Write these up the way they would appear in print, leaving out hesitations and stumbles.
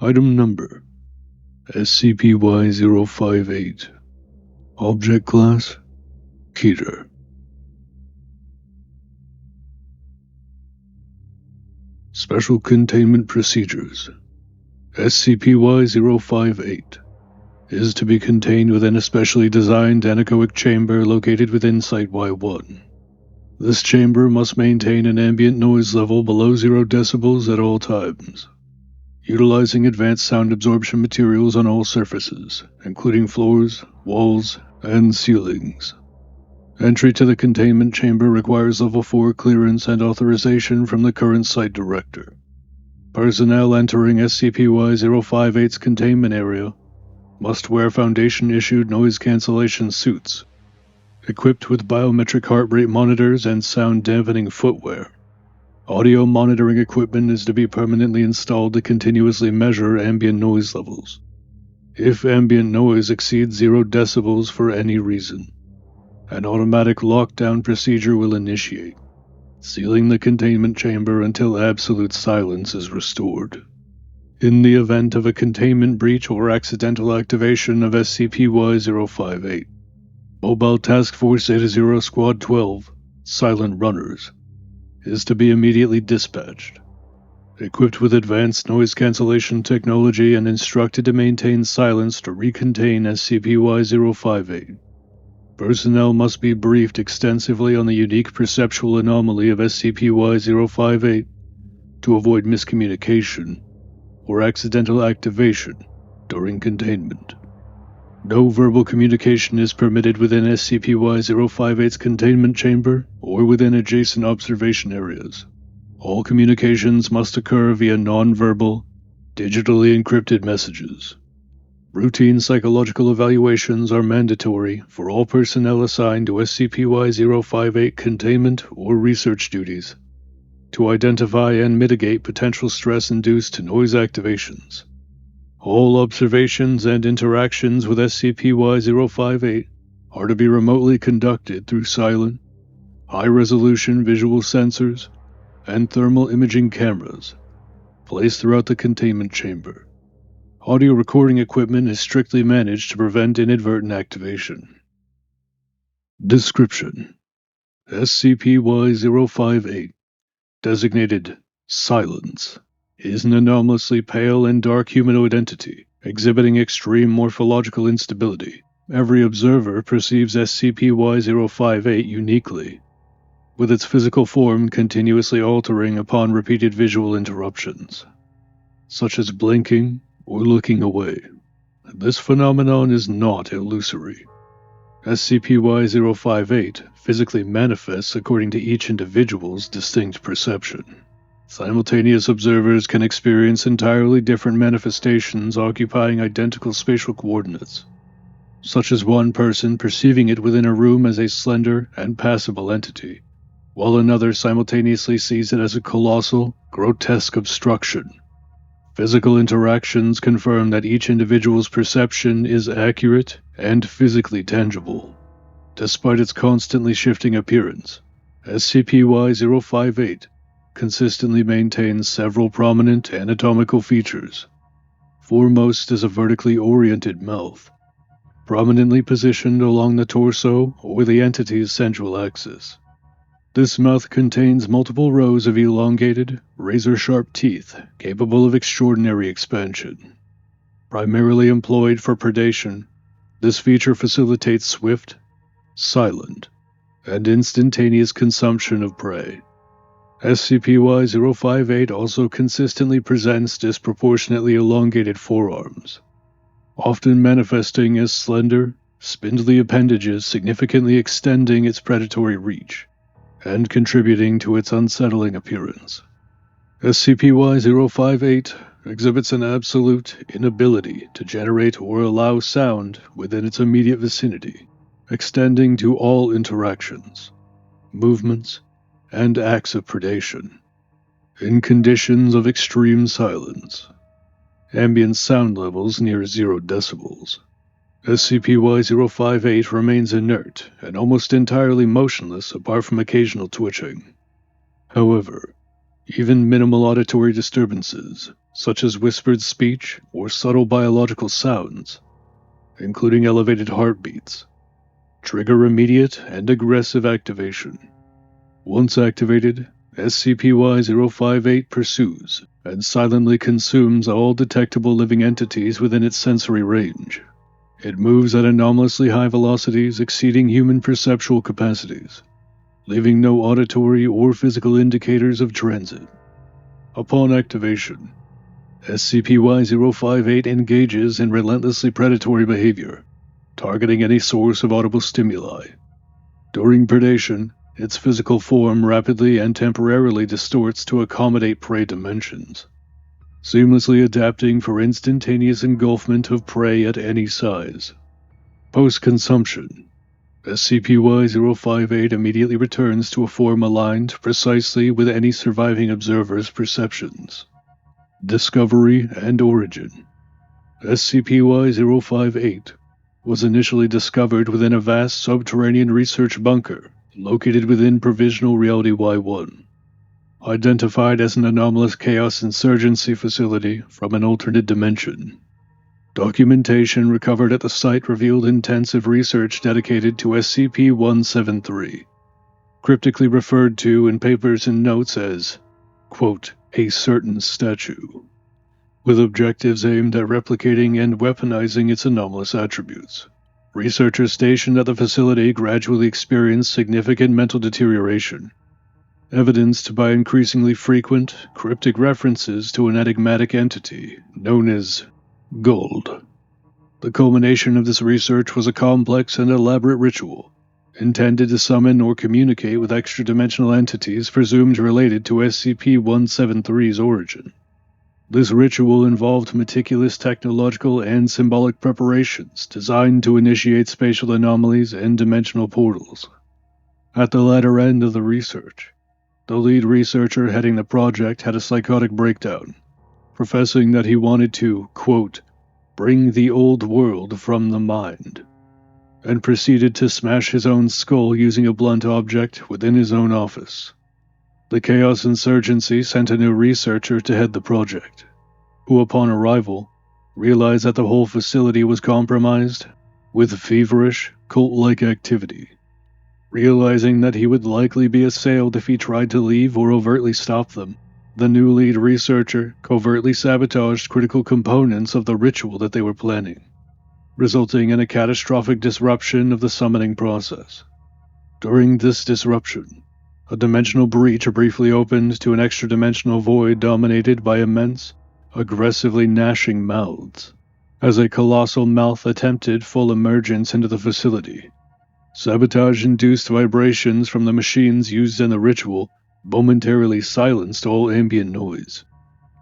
Item Number SCP-Y-058. Object Class Keter. Special Containment Procedures. SCP-Y-058 is to be contained within a specially designed anechoic chamber located within Site Y-1. This chamber must maintain an ambient noise level below 0 decibels at all times, utilizing advanced sound absorption materials on all surfaces, including floors, walls, and ceilings. Entry to the containment chamber requires Level 4 clearance and authorization from the current site director. Personnel entering SCP-Y-058's containment area must wear Foundation-issued noise cancellation suits, equipped with biometric heart rate monitors and sound-dampening footwear. Audio monitoring equipment is to be permanently installed to continuously measure ambient noise levels. If ambient noise exceeds 0 decibels for any reason, an automatic lockdown procedure will initiate, sealing the containment chamber until absolute silence is restored. In the event of a containment breach or accidental activation of SCP-Y-058, Mobile Task Force 80 Squad 12, Silent Runners, is to be immediately dispatched, equipped with advanced noise cancellation technology and instructed to maintain silence to recontain SCP-Y-058. Personnel must be briefed extensively on the unique perceptual anomaly of SCP-Y-058 to avoid miscommunication or accidental activation during containment. No verbal communication is permitted within SCP-Y-058's containment chamber or within adjacent observation areas. All communications must occur via non-verbal, digitally encrypted messages. Routine psychological evaluations are mandatory for all personnel assigned to SCP-Y-058 containment or research duties to identify and mitigate potential stress-induced noise activations. All observations and interactions with SCP-Y-058 are to be remotely conducted through silent, high-resolution visual sensors and thermal imaging cameras placed throughout the containment chamber. Audio recording equipment is strictly managed to prevent inadvertent activation. Description: SCP-Y-058, designated Silence, is an anomalously pale and dark humanoid entity, exhibiting extreme morphological instability. Every observer perceives SCP-Y-058 uniquely, with its physical form continuously altering upon repeated visual interruptions, such as blinking or looking away. This phenomenon is not illusory. SCP-Y-058 physically manifests according to each individual's distinct perception. Simultaneous observers can experience entirely different manifestations occupying identical spatial coordinates, such as one person perceiving it within a room as a slender and passable entity, while another simultaneously sees it as a colossal, grotesque obstruction. Physical interactions confirm that each individual's perception is accurate and physically tangible. Despite its constantly shifting appearance, SCP-Y-058 consistently maintains several prominent anatomical features. Foremost is a vertically oriented mouth, prominently positioned along the torso or the entity's central axis. This mouth contains multiple rows of elongated, razor-sharp teeth capable of extraordinary expansion. Primarily employed for predation, this feature facilitates swift, silent, and instantaneous consumption of prey. SCP-Y-058 also consistently presents disproportionately elongated forearms, often manifesting as slender, spindly appendages significantly extending its predatory reach and contributing to its unsettling appearance. SCP-Y-058 exhibits an absolute inability to generate or allow sound within its immediate vicinity, extending to all interactions, movements, and acts of predation. In conditions of extreme silence, ambient sound levels near 0 decibels, SCP-Y-058 remains inert and almost entirely motionless apart from occasional twitching. However, Even minimal auditory disturbances, such as whispered speech or subtle biological sounds, including elevated heartbeats, trigger immediate and aggressive activation. Once activated, SCP-Y-058 pursues and silently consumes all detectable living entities within its sensory range. It moves at anomalously high velocities exceeding human perceptual capacities, leaving no auditory or physical indicators of transit. Upon activation, SCP-Y-058 engages in relentlessly predatory behavior, targeting any source of audible stimuli. During predation, its physical form rapidly and temporarily distorts to accommodate prey dimensions, seamlessly adapting for instantaneous engulfment of prey at any size. Post-consumption, SCP-Y-058 immediately returns to a form aligned precisely with any surviving observer's perceptions. Discovery and Origin. SCP-Y-058 was initially discovered within a vast subterranean research bunker located within Provisional Reality Y-1, identified as an anomalous Chaos Insurgency facility from an alternate dimension. Documentation recovered at the site revealed intensive research dedicated to SCP-173, cryptically referred to in papers and notes as, quote, a certain statue, with objectives aimed at replicating and weaponizing its anomalous attributes. Researchers stationed at the facility gradually experienced significant mental deterioration, evidenced by increasingly frequent, cryptic references to an enigmatic entity known as Gold. The culmination of this research was a complex and elaborate ritual, intended to summon or communicate with extra-dimensional entities presumed related to SCP-173's origin. This ritual involved meticulous technological and symbolic preparations designed to initiate spatial anomalies and dimensional portals. At the latter end of the research, the lead researcher heading the project had a psychotic breakdown, professing that he wanted to, quote, bring the old world from the mind, and proceeded to smash his own skull using a blunt object within his own office. The Chaos Insurgency sent a new researcher to head the project, who upon arrival realized that the whole facility was compromised with feverish, cult-like activity. Realizing that he would likely be assailed if he tried to leave or overtly stop them, the new lead researcher covertly sabotaged critical components of the ritual that they were planning, resulting in a catastrophic disruption of the summoning process. During this disruption, a dimensional breach briefly opened to an extra-dimensional void dominated by immense, aggressively gnashing mouths, as a colossal mouth attempted full emergence into the facility. Sabotage-induced vibrations from the machines used in the ritual momentarily silenced all ambient noise,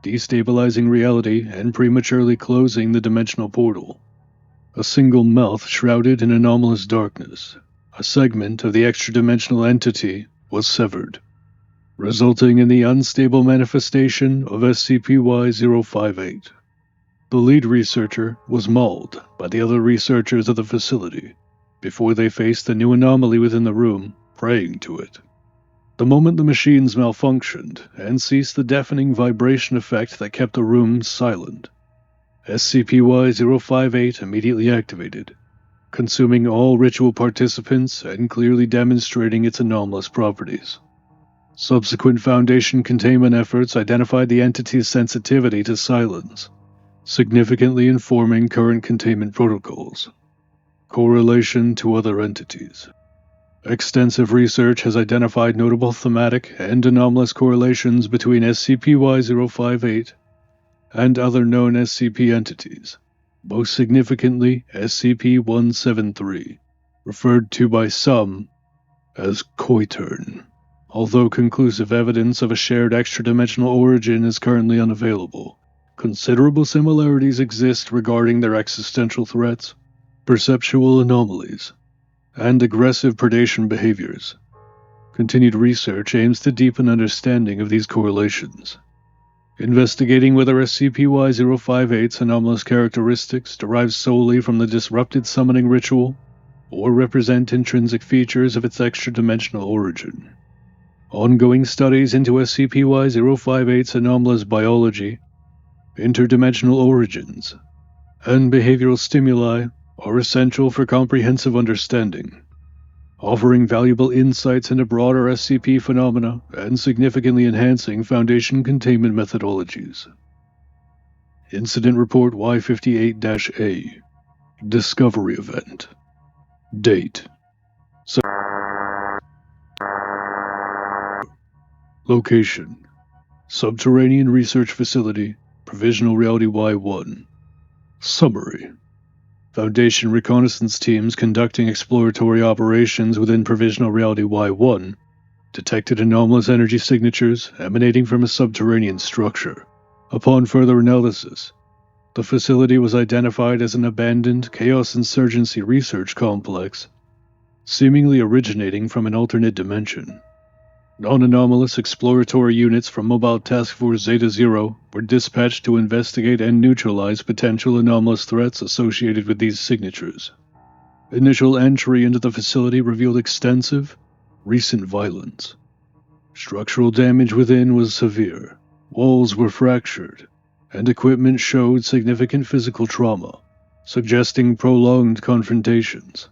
destabilizing reality and prematurely closing the dimensional portal. A single mouth shrouded in anomalous darkness, a segment of the extra-dimensional entity was severed, resulting in the unstable manifestation of SCP-Y-058. The lead researcher was mauled by the other researchers of the facility before they faced the new anomaly within the room, praying to it. The moment the machines malfunctioned and ceased the deafening vibration effect that kept the room silent, SCP-Y-058 immediately activated, consuming all ritual participants and clearly demonstrating its anomalous properties. Subsequent Foundation containment efforts identified the entity's sensitivity to silence, significantly informing current containment protocols. Correlation to other entities. Extensive research has identified notable thematic and anomalous correlations between SCP-Y-058 and other known SCP entities, most significantly SCP-173, referred to by some as Keter. Although conclusive evidence of a shared extra-dimensional origin is currently unavailable, considerable similarities exist regarding their existential threats, perceptual anomalies, and aggressive predation behaviors. Continued research aims to deepen understanding of these correlations, investigating whether SCP-Y-058's anomalous characteristics derive solely from the disrupted summoning ritual or represent intrinsic features of its extra-dimensional origin. Ongoing studies into SCP-Y-058's anomalous biology, interdimensional origins, and behavioral stimuli are essential for comprehensive understanding, offering valuable insights into broader SCP phenomena and significantly enhancing Foundation containment methodologies. Incident Report Y-58-A Discovery Event Date Location Subterranean Research Facility Provisional Reality Y-1 Summary Foundation reconnaissance teams conducting exploratory operations within Provisional Reality Y-1 detected anomalous energy signatures emanating from a subterranean structure. Upon further analysis, the facility was identified as an abandoned Chaos Insurgency research complex, seemingly originating from an alternate dimension. Non-anomalous exploratory units from Mobile Task Force Zeta-0 were dispatched to investigate and neutralize potential anomalous threats associated with these signatures. Initial entry into the facility revealed extensive, recent violence. Structural damage within was severe. Walls were fractured, and equipment showed significant physical trauma, suggesting prolonged confrontations.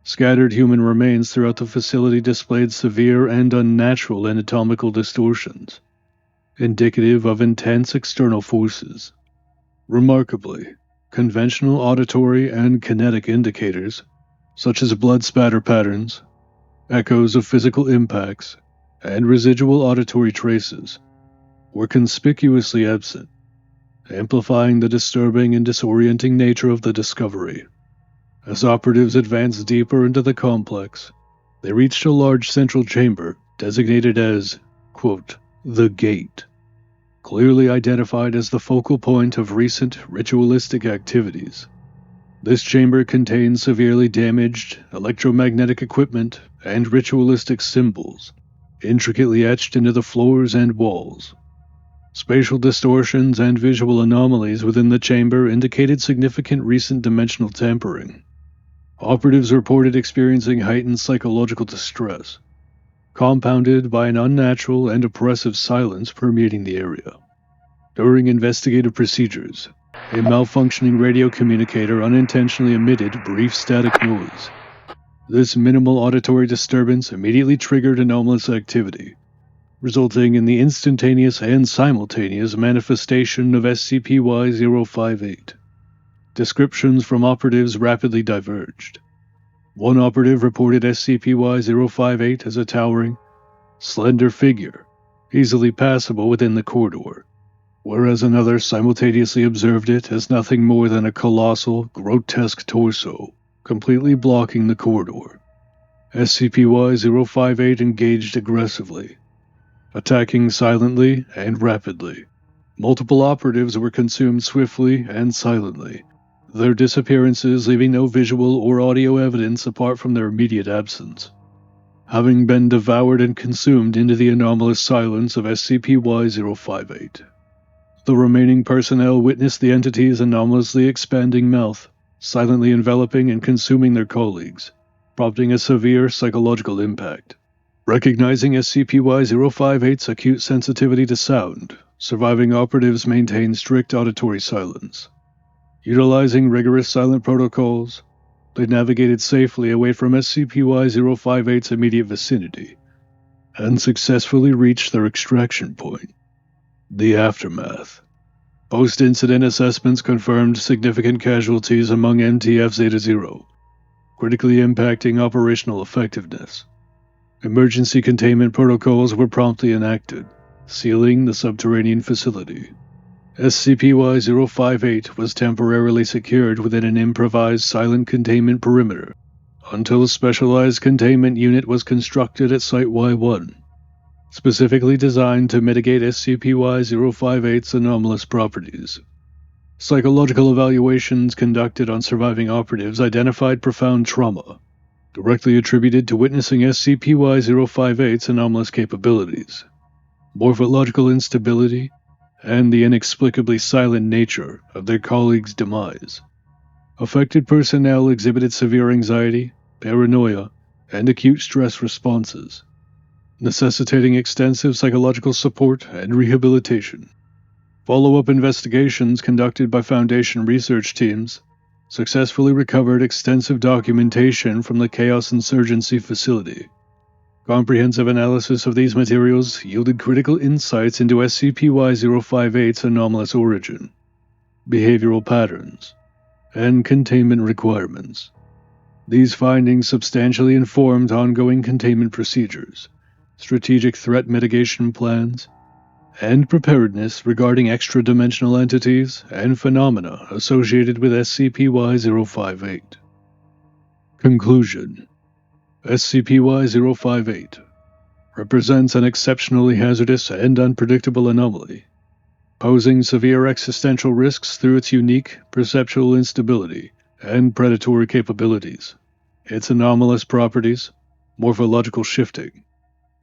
Scattered human remains throughout the facility displayed severe and unnatural anatomical distortions, indicative of intense external forces. Remarkably, conventional auditory and kinetic indicators, such as blood spatter patterns, echoes of physical impacts, and residual auditory traces, were conspicuously absent, amplifying the disturbing and disorienting nature of the discovery. As operatives advanced deeper into the complex, they reached a large central chamber designated as, quote, the Gate, clearly identified as the focal point of recent ritualistic activities. This chamber contained severely damaged electromagnetic equipment and ritualistic symbols, intricately etched into the floors and walls. Spatial distortions and visual anomalies within the chamber indicated significant recent dimensional tampering. Operatives reported experiencing heightened psychological distress, compounded by an unnatural and oppressive silence permeating the area. During investigative procedures, a malfunctioning radio communicator unintentionally emitted brief static noise. This minimal auditory disturbance immediately triggered anomalous activity, resulting in the instantaneous and simultaneous manifestation of SCP-Y-058. Descriptions from operatives rapidly diverged. One operative reported SCP-Y-058 as a towering, slender figure, easily passable within the corridor, whereas another simultaneously observed it as nothing more than a colossal, grotesque torso, completely blocking the corridor. SCP-Y-058 engaged aggressively, attacking silently and rapidly. Multiple operatives were consumed swiftly and silently, their disappearances leaving no visual or audio evidence apart from their immediate absence. Having been devoured and consumed into the anomalous silence of SCP-Y-058. The remaining personnel witnessed the entity's anomalously expanding mouth, silently enveloping and consuming their colleagues, prompting a severe psychological impact. Recognizing SCP-Y-058's acute sensitivity to sound, surviving operatives maintained strict auditory silence. Utilizing rigorous silent protocols, they navigated safely away from SCP-Y-058's immediate vicinity, and successfully reached their extraction point. The aftermath. Post-incident assessments confirmed significant casualties among MTF Zeta-0, critically impacting operational effectiveness. Emergency containment protocols were promptly enacted, sealing the subterranean facility. SCP-Y-058 was temporarily secured within an improvised silent containment perimeter until a specialized containment unit was constructed at Site Y-1, specifically designed to mitigate SCP-Y-058's anomalous properties. Psychological evaluations conducted on surviving operatives identified profound trauma, directly attributed to witnessing SCP-Y-058's anomalous capabilities, morphological instability, and the inexplicably silent nature of their colleagues' demise. Affected personnel exhibited severe anxiety, paranoia, and acute stress responses. necessitating extensive psychological support and rehabilitation. Follow-up investigations conducted by Foundation research teams successfully recovered extensive documentation from the Chaos Insurgency facility. Comprehensive analysis of these materials yielded critical insights into SCP-Y-058's anomalous origin, behavioral patterns, and containment requirements. These findings substantially informed ongoing containment procedures, strategic threat mitigation plans, and preparedness regarding extra-dimensional entities and phenomena associated with SCP-Y-058. Conclusion: SCP-Y-058 represents an exceptionally hazardous and unpredictable anomaly, posing severe existential risks through its unique perceptual instability and predatory capabilities. Its anomalous properties, morphological shifting,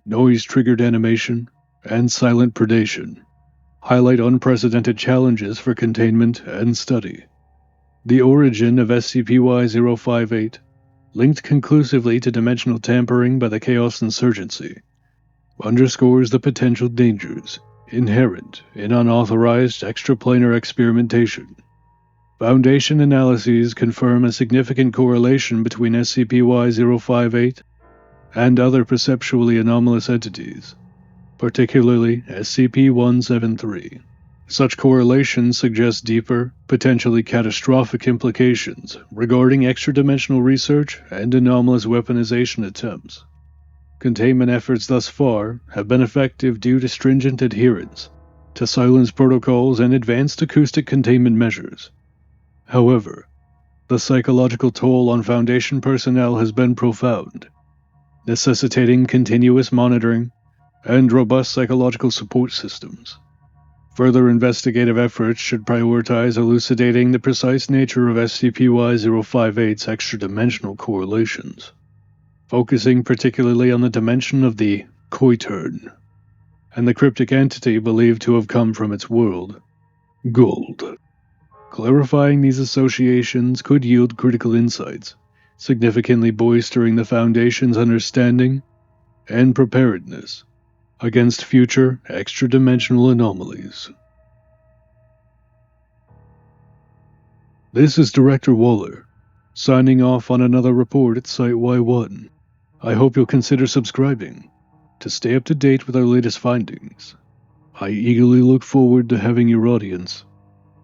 noise-triggered animation, and silent predation highlight unprecedented challenges for containment and study. The origin of SCP-Y-058, linked conclusively to dimensional tampering by the Chaos Insurgency, underscores the potential dangers inherent in unauthorized extraplanar experimentation. Foundation analyses confirm a significant correlation between SCP-Y-058 and other perceptually anomalous entities, particularly SCP-173. Such correlations suggest deeper, potentially catastrophic implications regarding extra-dimensional research and anomalous weaponization attempts. Containment efforts thus far have been effective due to stringent adherence to silence protocols and advanced acoustic containment measures. However, the psychological toll on Foundation personnel has been profound, necessitating continuous monitoring and robust psychological support systems. Further investigative efforts should prioritize elucidating the precise nature of SCP-Y-058's extra-dimensional correlations, focusing particularly on the dimension of the Keter and the cryptic entity believed to have come from its world, Gold. Clarifying these associations could yield critical insights, significantly bolstering the Foundation's understanding and preparedness against future extra-dimensional anomalies. This is Director Waller, signing off on another report at Site Y-1. I hope you'll consider subscribing to stay up to date with our latest findings. I eagerly look forward to having your audience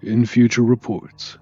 in future reports.